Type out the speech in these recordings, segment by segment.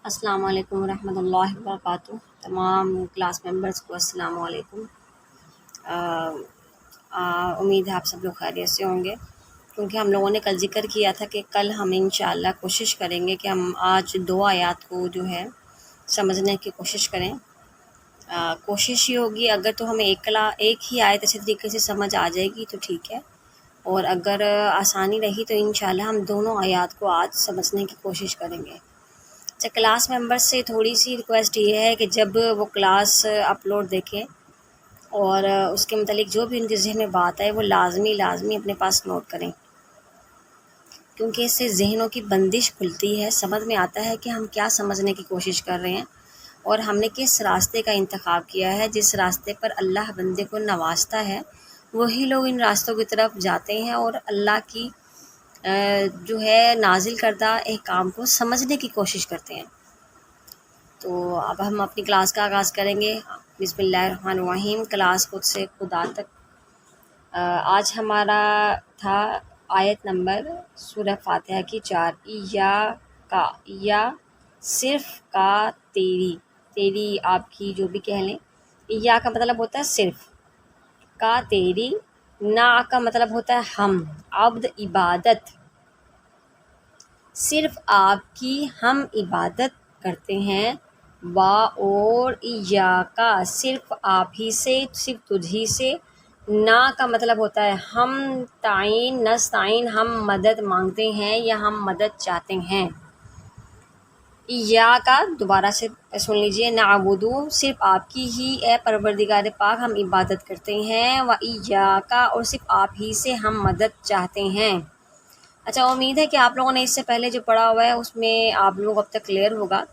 السلام علیکم ورحمۃ اللہ وبرکاتہ۔ تمام کلاس ممبرس کو السلام علیکم۔ امید ہے آپ سب لوگ خیریت سے ہوں گے، کیونکہ ہم لوگوں نے کل ذکر کیا تھا کہ کل ہم انشاءاللہ کوشش کریں گے کہ ہم آج 2 آیات کو جو ہے سمجھنے کی کوشش کریں۔ کوشش یہ ہوگی، اگر تو ہمیں ایک ہی آیت اچھے طریقے سے سمجھ آ جائے گی تو ٹھیک ہے، اور اگر آسانی رہی تو انشاءاللہ ہم دونوں آیات کو آج سمجھنے کی کوشش کریں گے۔ اچھا، کلاس ممبرس سے تھوڑی سی ریکویسٹ یہ ہے کہ جب وہ کلاس اپلوڈ دیکھیں اور اس کے متعلق جو بھی ان کے ذہن میں بات ہے وہ لازمی اپنے پاس نوٹ کریں، کیونکہ اس سے ذہنوں کی بندش کھلتی ہے، سمجھ میں آتا ہے کہ ہم کیا سمجھنے کی کوشش کر رہے ہیں اور ہم نے کس راستے کا انتخاب کیا ہے۔ جس راستے پر اللہ بندے کو نوازتا ہے وہی لوگ ان راستوں کی طرف جاتے ہیں اور اللہ کی جو ہے نازل کردہ احکام کو سمجھنے کی کوشش کرتے ہیں۔ تو اب ہم اپنی کلاس کا آغاز کریں گے۔ بسم اللہ الرحمن الرحیم۔ کلاس خود سے خدا تک۔ آج ہمارا تھا آیت نمبر سورہ فاتحہ کی 4، یا صرف کا تیری آپ کی جو بھی کہہ لیں۔ یا کا مطلب ہوتا ہے صرف، کا تیری، نا کا مطلب ہوتا ہے ہم، عبد عبادت، صرف آپ کی ہم عبادت کرتے ہیں، اور ایاکا صرف آپ ہی سے، صرف تجھ ہی سے، نا کا مطلب ہوتا ہے ہم، تعین نستعین ہم مدد مانگتے ہیں یا ہم مدد چاہتے ہیں۔ ایاکا دوبارہ سے سن لیجئے، نعبدو صرف آپ کی ہی اے پروردگار پاک ہم عبادت کرتے ہیں، و ایاکا اور صرف آپ ہی سے ہم مدد چاہتے ہیں۔ اچھا، امید ہے کہ آپ لوگوں نے اس سے پہلے جو پڑھا ہوا ہے اس میں آپ لوگ اب تک کلیئر ہوگا۔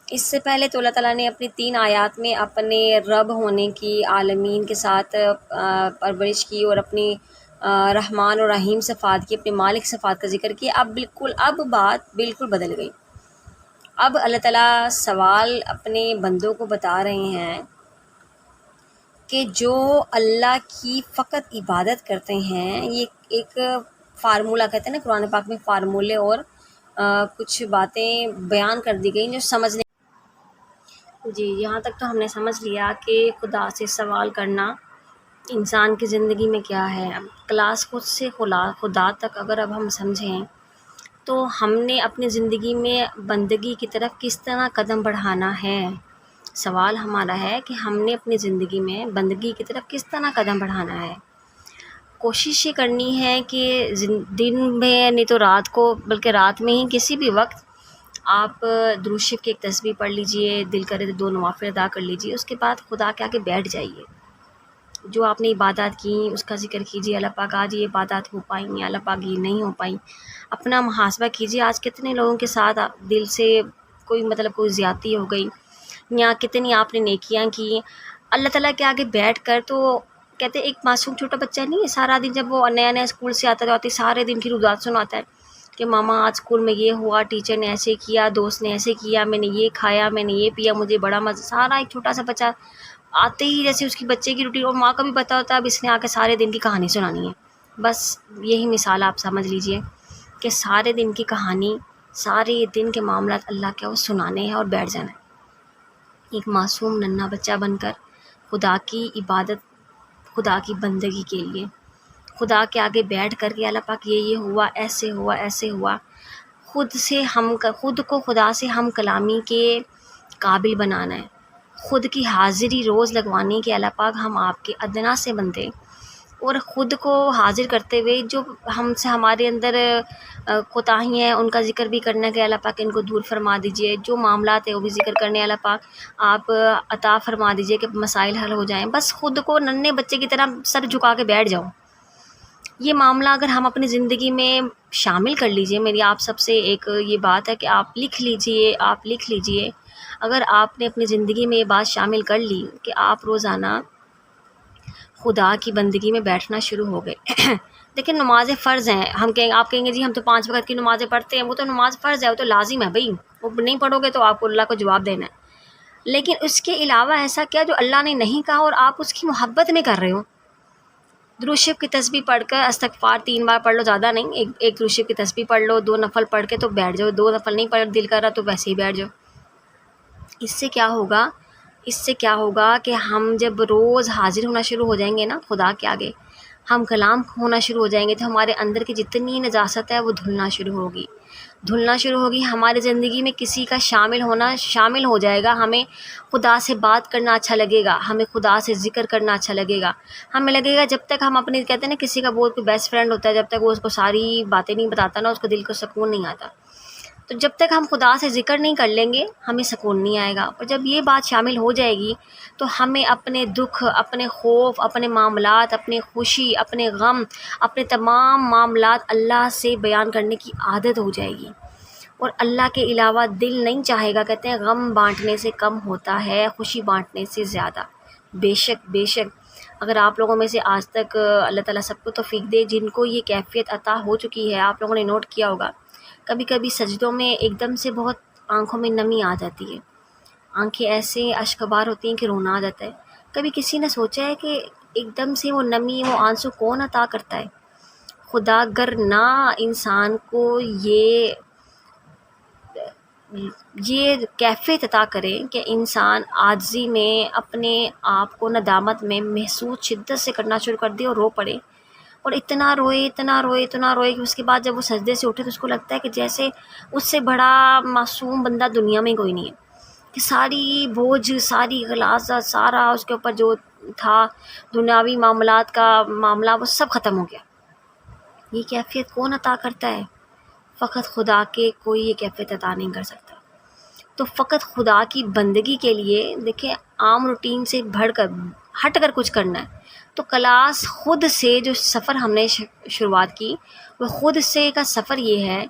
اس سے پہلے تو اللہ تعالیٰ نے اپنی 3 آیات میں اپنے رب ہونے کی، عالمین کے ساتھ پرورش کی اور اپنی رحمان اور رحیم صفات کی، اپنے مالک صفات کا ذکر کیا۔ اب بات بالکل بدل گئی۔ اب اللہ تعالیٰ سوال اپنے بندوں کو بتا رہے ہیں کہ جو اللہ کی فقط عبادت کرتے ہیں، یہ ایک فارمولہ کہتے ہیں نا، قرآن پاک میں فارمولے اور کچھ باتیں بیان کر دی گئی جو سمجھنے جی یہاں تک تو ہم نے سمجھ لیا کہ خدا سے سوال کرنا انسان کی زندگی میں کیا ہے۔ اب کلاس خود سے خدا تک اگر اب ہم سمجھیں تو ہم نے اپنی زندگی میں بندگی کی طرف کس طرح قدم بڑھانا ہے۔ سوال ہمارا ہے کہ ہم نے اپنی زندگی میں بندگی کی طرف کس طرح قدم بڑھانا ہے۔ کوشش یہ کرنی ہے کہ دن میں نہیں تو رات کو، بلکہ رات میں ہی کسی بھی وقت آپ درود شریف کی ایک تسبیح پڑھ لیجئے، دل کرے تو 2 نوافل ادا کر لیجئے، اس کے بعد خدا کے آگے بیٹھ جائیے، جو آپ نے عبادات کی اس کا ذکر کیجئے۔ اللہ پاک آج یہ عبادات ہو پائیں یا اللہ پاک یہ نہیں ہو پائیں، اپنا محاسبہ کیجئے۔ آج کتنے لوگوں کے ساتھ دل سے کوئی زیادتی ہو گئی، یا کتنی آپ نے نیکیاں کی۔ اللہ تعالیٰ کے آگے بیٹھ کر تو کہتے ہیں ایک معصوم چھوٹا بچہ نہیں ہے، سارا دن جب وہ نیا اسکول سے آتا ہے سارے دن کی رودات سناتا ہے کہ ماما آج اسکول میں یہ ہوا، ٹیچر نے ایسے کیا، دوست نے ایسے کیا، میں نے یہ کھایا، میں نے یہ پیا، مجھے بڑا مزہ۔ سارا ایک چھوٹا سا بچہ آتے ہی جیسے اس کی بچے کی روٹین، اور ماں کا بھی پتہ ہوتا ہے اب اس نے آ کے سارے دن کی کہانی سنانی ہے۔ بس یہی مثال آپ سمجھ لیجئے کہ سارے دن کی کہانی، سارے دن کے معاملات اللہ کے وہ سنانے ہیں اور بیٹھ جانا ہے ایک معصوم ننھا بچہ بن کر خدا کی عبادت، خدا کی بندگی کے لیے، خدا کے آگے بیٹھ کر کے اللہ پاک یہ ہوا، ایسے ہوا، ایسے ہوا، خود کو خدا سے ہم کلامی کے قابل بنانا ہے، خود کی حاضری روز لگوانے کے اللہ پاک ہم آپ کے ادنا سے بندے، اور خود کو حاضر کرتے ہوئے جو ہم سے ہمارے اندر کوتاہی ہیں ان کا ذکر بھی کرنا کہ اللہ پاک ان کو دور فرما دیجئے، جو معاملات ہیں وہ بھی ذکر کرنے اللہ پاک آپ عطا فرما دیجئے کہ مسائل حل ہو جائیں۔ بس خود کو ننھے بچے کی طرح سر جھکا کے بیٹھ جاؤ۔ یہ معاملہ اگر ہم اپنی زندگی میں شامل کر لیجئے، میری آپ سب سے ایک یہ بات ہے کہ آپ لکھ لیجئے، اگر آپ نے اپنی زندگی میں یہ بات شامل کر لی کہ آپ روزانہ خدا کی بندگی میں بیٹھنا شروع ہو گئے لیکن نمازیں فرض ہیں، آپ کہیں گے جی ہم تو 5 وقت کی نمازیں پڑھتے ہیں، وہ تو نماز فرض ہے، وہ تو لازم ہے بھائی، وہ نہیں پڑھو گے تو آپ کو اللہ کو جواب دینا ہے۔ لیکن اس کے علاوہ ایسا کیا جو اللہ نے نہیں کہا اور آپ اس کی محبت میں کر رہے ہو؟ درود شریف کی تسبیح پڑھ کر استغفار 3 بار پڑھ لو، زیادہ نہیں، ایک درود شریف کی تسبیح پڑھ لو، 2 نفل پڑھ کے تو بیٹھ جاؤ، 2 نفل نہیں پڑھ دل کر رہا تو ویسے ہی بیٹھ جاؤ۔ اس سے کیا ہوگا کہ ہم جب روز حاضر ہونا شروع ہو جائیں گے نا خدا کے آگے، ہم کلام ہونا شروع ہو جائیں گے، تو ہمارے اندر کی جتنی نجاست ہے وہ دھلنا شروع ہوگی ہماری زندگی میں کسی کا شامل ہو جائے گا، ہمیں خدا سے بات کرنا اچھا لگے گا، ہمیں خدا سے ذکر کرنا اچھا لگے گا، ہمیں لگے گا جب تک ہم اپنے کہتے ہیں نا کسی کا بہت کوئی بیسٹ فرینڈ ہوتا ہے، جب تک وہ اس کو ساری باتیں نہیں بتاتا نا اس کو دل کو سکون نہیں آتا، تو جب تک ہم خدا سے ذکر نہیں کر لیں گے ہمیں سکون نہیں آئے گا، اور جب یہ بات شامل ہو جائے گی تو ہمیں اپنے دکھ، اپنے خوف، اپنے معاملات، اپنے خوشی، اپنے غم، اپنے تمام معاملات اللہ سے بیان کرنے کی عادت ہو جائے گی، اور اللہ کے علاوہ دل نہیں چاہے گا، کہتے ہیں غم بانٹنے سے کم ہوتا ہے خوشی بانٹنے سے زیادہ۔ بے شک اگر آپ لوگوں میں سے آج تک اللہ تعالیٰ سب کو توفیق دے جن کو یہ کیفیت عطا ہو چکی ہے، آپ لوگوں نے نوٹ کیا ہوگا کبھی کبھی سجدوں میں ایک دم سے بہت آنکھوں میں نمی آ جاتی ہے، آنکھیں ایسے اشکبار ہوتی ہیں کہ رونا آ جاتا ہے۔ کبھی کسی نے سوچا ہے کہ ایک دم سے وہ نمی، وہ آنسو کون عطا کرتا ہے؟ خدا گر نہ انسان کو یہ کیفیت عطا کرے کہ انسان عاجزی میں اپنے آپ کو ندامت میں محسوس شدت سے کرنا شروع کر دے اور رو پڑے، اور اتنا روئے کہ اس کے بعد جب وہ سجدے سے اٹھے تو اس کو لگتا ہے کہ جیسے اس سے بڑا معصوم بندہ دنیا میں کوئی نہیں ہے، کہ ساری بوجھ، ساری غلاظت، سارا اس کے اوپر جو تھا دنیاوی معاملات کا معاملہ وہ سب ختم ہو گیا۔ یہ کیفیت کون عطا کرتا ہے؟ فقط خدا کے کوئی یہ کیفیت عطا نہیں کر سکتا۔ تو فقط خدا کی بندگی کے لیے دیکھیں عام روٹین سے ہٹ کر کچھ کرنا ہے، تو کلاس خود سے جو سفر ہم نے شروعات کی وہ خود سے کا سفر یہ ہے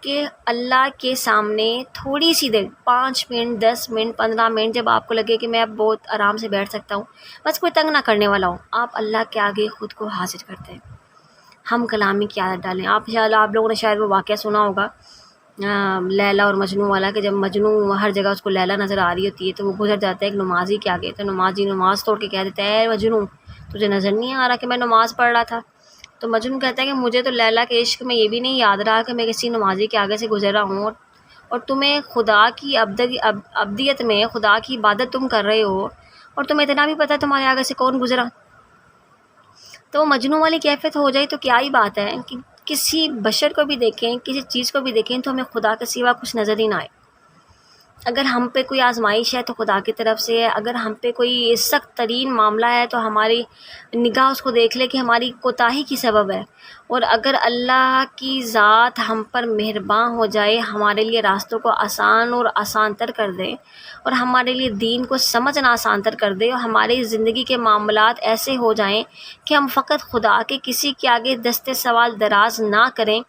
کہ اللہ کے سامنے تھوڑی سی دیر 5 منٹ 10 منٹ 15 منٹ جب آپ کو لگے کہ میں اب بہت آرام سے بیٹھ سکتا ہوں، بس کوئی تنگ نہ کرنے والا ہوں، آپ اللہ کے آگے خود کو حاضر کرتے ہیں، ہم کلامی کی عادت ڈالیں۔ آپ لوگوں نے شاید وہ واقعہ سنا ہوگا لیلا اور مجنوں والا، کہ جب مجنوں ہر جگہ اس کو لیلا نظر آ رہی ہوتی ہے تو وہ گزر جاتا ہے ایک نمازی کے آگے، تو نمازی نماز توڑ کے کہہ دیتا ہے اے مجنوں تجھے نظر نہیں آ رہا کہ میں نماز پڑھ رہا تھا؟ تو مجنوں کہتا ہے کہ مجھے تو لیلا کے عشق میں یہ بھی نہیں یاد رہا کہ میں کسی نمازی کے آگے سے گزر رہا ہوں، اور تمہیں خدا کی ابدیت میں خدا کی عبادت تم کر رہے ہو، اور تمہیں اتنا بھی پتہ تمہارے آگے سے کون گزرا۔ تو وہ مجنوں والی کیفیت ہو جائے تو کیا ہی بات ہے کہ کسی بشر کو بھی دیکھیں، کسی چیز کو بھی دیکھیں تو ہمیں خدا کے سوا کچھ نظر ہی نہ آئے۔ اگر ہم پہ کوئی آزمائش ہے تو خدا کی طرف سے ہے، اگر ہم پہ کوئی سخت ترین معاملہ ہے تو ہماری نگاہ اس کو دیکھ لے کہ ہماری کوتاہی کی سبب ہے، اور اگر اللہ کی ذات ہم پر مہرباں ہو جائے، ہمارے لیے راستوں کو آسان اور آسان تر کر دے، اور ہمارے لیے دین کو سمجھنا آسان تر کر دے، اور ہماری زندگی کے معاملات ایسے ہو جائیں کہ ہم فقط خدا کے کسی کے آگے دستے سوال دراز نہ کریں،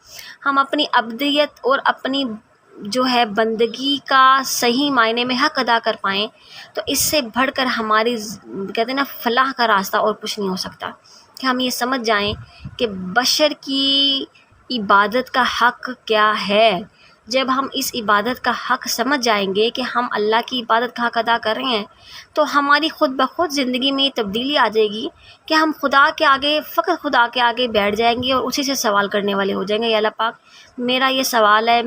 ہم اپنی ابدیت اور اپنی جو ہے بندگی کا صحیح معنی میں حق ادا کر پائیں، تو اس سے بڑھ کر ہماری کہتے ہیں نا فلاح کا راستہ اور کچھ نہیں ہو سکتا، کہ ہم یہ سمجھ جائیں کہ بشر کی عبادت کا حق کیا ہے۔ جب ہم اس عبادت کا حق سمجھ جائیں گے کہ ہم اللہ کی عبادت کا حق ادا کر رہے ہیں، تو ہماری خود بخود زندگی میں یہ تبدیلی آ جائے گی کہ ہم خدا کے آگے، فقط خدا کے آگے بیٹھ جائیں گے اور اسی سے سوال کرنے والے ہو جائیں گے، یا اللہ پاک میرا یہ سوال ہے،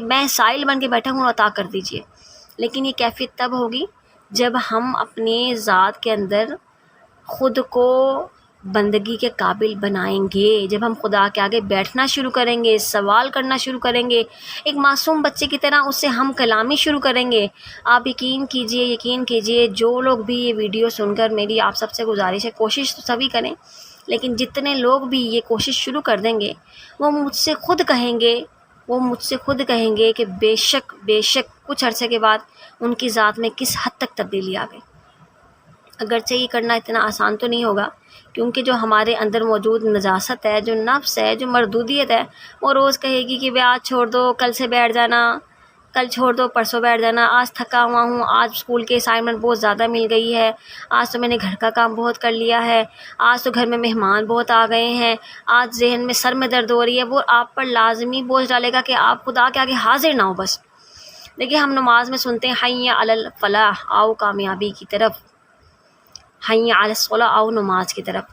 میں سائل بن کے بیٹھا ہوں، عطا کر دیجئے۔ لیکن یہ کیفیت تب ہوگی جب ہم اپنے ذات کے اندر خود کو بندگی کے قابل بنائیں گے، جب ہم خدا کے آگے بیٹھنا شروع کریں گے، سوال کرنا شروع کریں گے، ایک معصوم بچے کی طرح اس سے ہم کلامی شروع کریں گے۔ آپ یقین کیجئے جو لوگ بھی یہ ویڈیو سن کر، میری آپ سب سے گزارش ہے، کوشش تو سبھی کریں، لیکن جتنے لوگ بھی یہ کوشش شروع کر دیں گے وہ مجھ سے خود کہیں گے کہ بے شک کچھ عرصے کے بعد ان کی ذات میں کس حد تک تبدیلی آ گئی۔ اگرچہ یہ کرنا اتنا آسان تو نہیں ہوگا، کیونکہ جو ہمارے اندر موجود نجاست ہے، جو نفس ہے، جو مردودیت ہے، وہ روز کہے گی کہ آج چھوڑ دو، کل سے بیٹھ جانا، کل چھوڑ دو پرسوں بیٹھ جانا، آج تھکا ہوا ہوں، آج اسکول کے اسائنمنٹ بہت زیادہ مل گئی ہے، آج تو میں نے گھر کا کام بہت کر لیا ہے، آج تو گھر میں مہمان بہت آ گئے ہیں، آج ذہن میں سر میں درد ہو رہی ہے۔ وہ آپ پر لازمی بوجھ ڈالے گا کہ آپ خدا کے آگے حاضر نہ ہو بس۔ دیکھیے ہم نماز میں سنتے ہیں حی علی الفلاح، آؤ کامیابی کی طرف، حی علی الصلاح، آؤ نماز کی طرف۔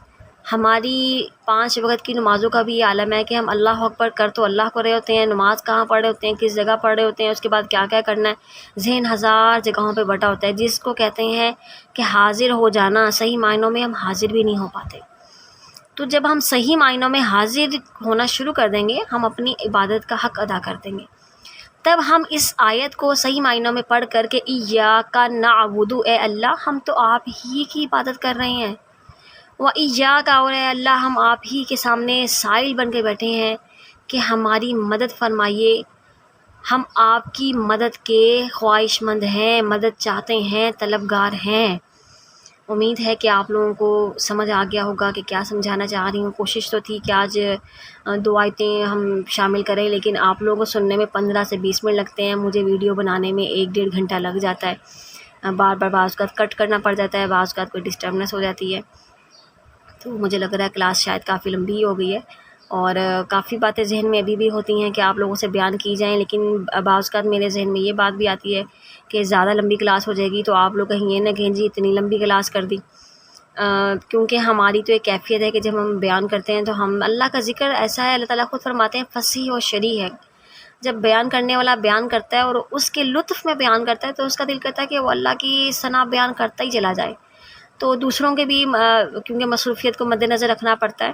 ہماری 5 وقت کی نمازوں کا بھی یہ عالم ہے کہ ہم اللہ اکبر کر تو اللہ کو رہے ہوتے ہیں، نماز کہاں پڑھ رہے ہوتے ہیں، کس جگہ پڑھ رہے ہوتے ہیں، اس کے بعد کیا کیا کرنا ہے، ذہن ہزار جگہوں پہ بٹا ہوتا ہے، جس کو کہتے ہیں کہ حاضر ہو جانا۔ صحیح معنوں میں ہم حاضر بھی نہیں ہو پاتے۔ تو جب ہم صحیح معنوں میں حاضر ہونا شروع کر دیں گے، ہم اپنی عبادت کا حق ادا کر دیں گے۔ تب ہم اس آیت کو صحیح معنوں میں پڑھ کر کے ایاک نعبد، اے اللہ ہم تو آپ ہی کی عبادت کر رہے ہیں، وایاک، اور اے اللہ ہم آپ ہی کے سامنے سائل بن کے بیٹھے ہیں کہ ہماری مدد فرمائیے، ہم آپ کی مدد کے خواہش مند ہیں، مدد چاہتے ہیں، طلبگار ہیں۔ امید ہے کہ آپ لوگوں کو سمجھ آ گیا ہوگا کہ کیا سمجھانا چاہ رہی ہوں۔ کوشش تو تھی کہ آج 2 آیتیں ہم شامل کریں، لیکن آپ لوگوں کو سننے میں 15 سے 20 منٹ لگتے ہیں، مجھے ویڈیو بنانے میں 1-1.5 گھنٹہ لگ جاتا ہے، بار بار بعض اوقات کٹ کرنا پڑ جاتا ہے، بعض اوقات کوئی ڈسٹربنس ہو جاتی ہے، تو مجھے لگ رہا ہے کلاس شاید کافی لمبی ہو گئی ہے، اور کافی باتیں ذہن میں ابھی بھی ہوتی ہیں کہ آپ لوگوں سے بیان کی جائیں، لیکن بعض اوقات میرے ذہن میں یہ بات بھی آتی ہے کہ زیادہ لمبی کلاس ہو جائے گی تو آپ لوگ کہیں یہ نہ کہیں جی اتنی لمبی کلاس کر دی، کیونکہ ہماری تو ایک کیفیت ہے کہ جب ہم بیان کرتے ہیں تو ہم اللہ کا ذکر ایسا ہے، اللہ تعالیٰ خود فرماتے ہیں فصیح و شرح ہے۔ جب بیان کرنے والا بیان کرتا ہے اور اس کے لطف میں بیان کرتا ہے تو اس کا دل کرتا ہے کہ وہ اللہ کی ثنا بیان کرتا ہی چلا جائے، تو دوسروں کے بھی کیونکہ مصروفیت کو مد نظر رکھنا پڑتا ہے،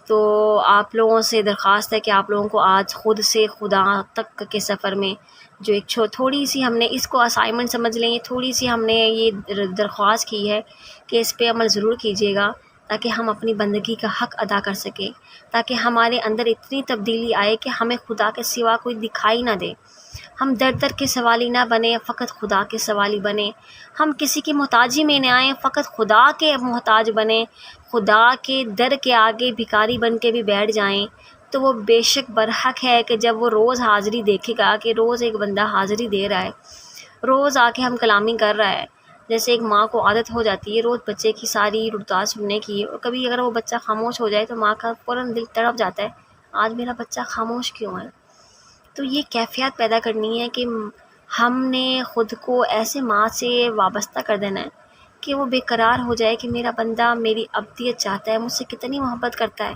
تو آپ لوگوں سے درخواست ہے کہ آپ لوگوں کو آج خود سے خدا تک کے سفر میں جو ایک تھوڑی سی ہم نے اس کو اسائنمنٹ سمجھ لیں، یہ تھوڑی سی ہم نے یہ درخواست کی ہے کہ اس پہ عمل ضرور کیجیے گا تاکہ ہم اپنی بندگی کا حق ادا کر سکیں، تاکہ ہمارے اندر اتنی تبدیلی آئے کہ ہمیں خدا کے سوا کوئی دکھائی نہ دے، ہم در در کے سوالی نہ بنے، فقط خدا کے سوالی بنے، ہم کسی کی محتاجی میں نہ آئیں، فقط خدا کے محتاج بنیں، خدا کے در کے آگے بھکاری بن کے بھی بیٹھ جائیں، تو وہ بے شک برحق ہے کہ جب وہ روز حاضری دیکھے گا کہ روز ایک بندہ حاضری دے رہا ہے، روز آ کے ہم کلامی کر رہا ہے، جیسے ایک ماں کو عادت ہو جاتی ہے روز بچے کی ساری رفتار سننے کی، اور کبھی اگر وہ بچہ خاموش ہو جائے تو ماں کا فوراً دل تڑپ جاتا ہے، آج میرا بچہ خاموش کیوں ہے؟ تو یہ کیفیت پیدا کرنی ہے کہ ہم نے خود کو ایسے ماں سے وابستہ کر دینا ہے کہ وہ بے قرار ہو جائے کہ میرا بندہ میری ابدیت چاہتا ہے، مجھ سے کتنی محبت کرتا ہے۔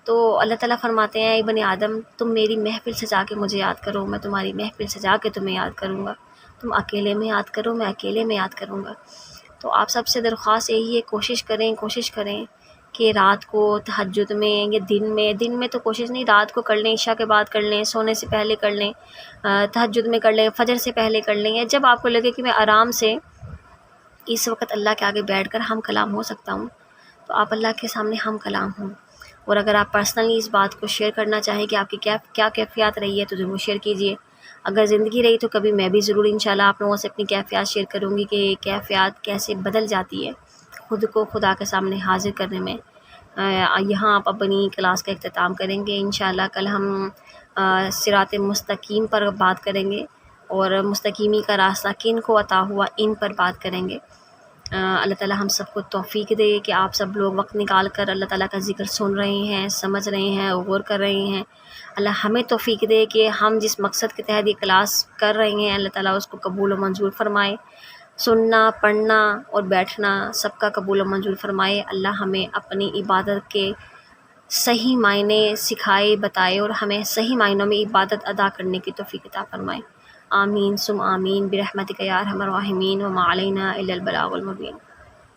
تو اللہ تعالیٰ فرماتے ہیں اے بنی آدم تم میری محفل سجا کے مجھے یاد کرو، میں تمہاری محفل سجا کے تمہیں یاد کروں گا، تم اکیلے میں یاد کرو، میں اکیلے میں یاد کروں گا۔ تو آپ سب سے درخواست یہی ہے، کوشش کریں کہ رات کو تہجد میں یا دن میں تو کوشش نہیں، رات کو کر لیں، عشاء کے بعد کر لیں، سونے سے پہلے کر لیں، تہجد میں کر لیں، فجر سے پہلے کر لیں، یا جب آپ کو لگے کہ میں آرام سے اس وقت اللہ کے آگے بیٹھ کر ہم کلام ہو سکتا ہوں، تو آپ اللہ کے سامنے ہم کلام ہوں۔ اور اگر آپ پرسنلی اس بات کو شیئر کرنا چاہیں کہ آپ کی کیا کیفیات رہی ہے تو ضرور شیئر کیجیے، اگر زندگی رہی تو کبھی میں بھی ضرور انشاءاللہ آپ لوگوں سے اپنی کیفیات شیئر کروں گی کہ کیفیات کیسے بدل جاتی ہے خود کو خدا کے سامنے حاضر کرنے میں۔ یہاں آپ اپنی کلاس کا اختتام کریں گے، انشاءاللہ کل ہم صراط مستقیم پر بات کریں گے، اور مستقیمی کا راستہ کن کو عطا ہوا ان پر بات کریں گے۔ اللہ تعالیٰ ہم سب کو توفیق دے کہ آپ سب لوگ وقت نکال کر اللہ تعالیٰ کا ذکر سن رہے ہیں، سمجھ رہے ہیں، غور کر رہے ہیں۔ اللہ ہمیں توفیق دے کہ ہم جس مقصد کے تحت یہ کلاس کر رہے ہیں اللہ تعالیٰ اس کو قبول و منظور فرمائے، سننا، پڑھنا اور بیٹھنا سب کا قبول و منظور فرمائے۔ اللہ ہمیں اپنی عبادت کے صحیح معنی سکھائے، بتائے، اور ہمیں صحیح معنوں میں عبادت ادا کرنے کی توفیق عطا فرمائے۔ آمین ثم آمین برحمتک یا ارحم الراحمین وما علینا الا البلاغ المبین۔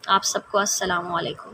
آپ سب کو السلام علیکم۔